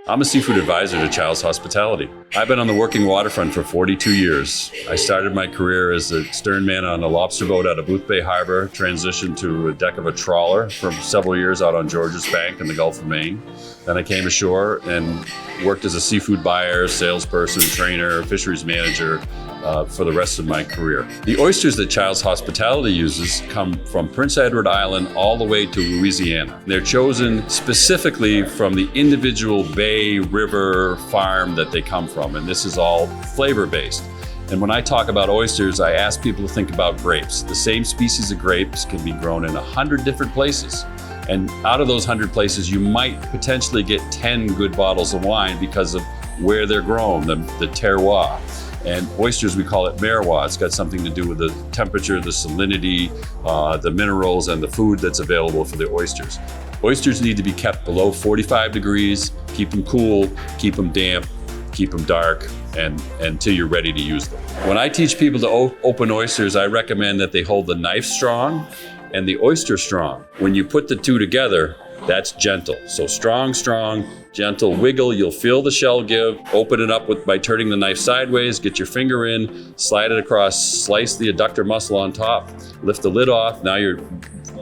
I'm a seafood advisor to Chiles Hospitality. I've been on the working waterfront for 42 years. I started my career as a sternman on a lobster boat out of Booth Bay Harbor, transitioned to a deck of a trawler for several years out on Georges Bank in the Gulf of Maine. Then I came ashore and worked as a seafood buyer, salesperson, trainer, fisheries manager for the rest of my career. The oysters that Chiles Hospitality uses come from Prince Edward Island all the way to Louisiana. They're chosen specifically from the individual bay, river, farm that they come from, and this is all flavor-based. And when I talk about oysters, I ask people to think about grapes. The same species of grapes can be grown in 100 different places. And out of those 100 places, you might potentially get 10 good bottles of wine because of where they're grown, the terroir. And oysters, we call it merroir. It's got something to do with the temperature, the salinity, the minerals, and the food that's available for the oysters. Oysters need to be kept below 45 degrees, keep them cool, keep them damp, keep them dark, and until you're ready to use them. When I teach people to open oysters, I recommend that they hold the knife strong and the oyster strong. When you put the two together, that's gentle. So strong, gentle, wiggle, you'll feel the shell give. Open it up by turning the knife sideways, get your finger in, slide it across, slice the adductor muscle on top, lift the lid off. Now you're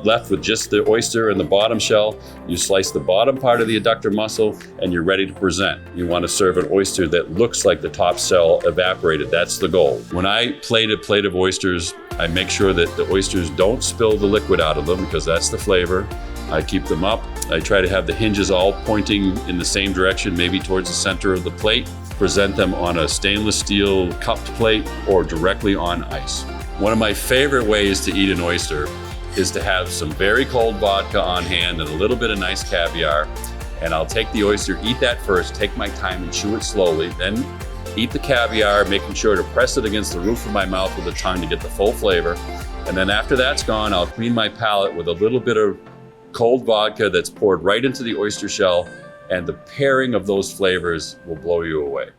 left with just the oyster and the bottom shell. You slice the bottom part of the adductor muscle and you're ready to present. You want to serve an oyster that looks like the top shell evaporated. That's the goal. When I plate a plate of oysters, I make sure that the oysters don't spill the liquid out of them because that's the flavor. I keep them up. I try to have the hinges all pointing in the same direction, maybe towards the center of the plate. Present them on a stainless steel cupped plate or directly on ice. One of my favorite ways to eat an oyster is to have some very cold vodka on hand and a little bit of nice caviar. And I'll take the oyster, eat that first, take my time and chew it slowly, then eat the caviar, making sure to press it against the roof of my mouth with the tongue to get the full flavor. And then after that's gone, I'll clean my palate with a little bit of cold vodka that's poured right into the oyster shell, and the pairing of those flavors will blow you away.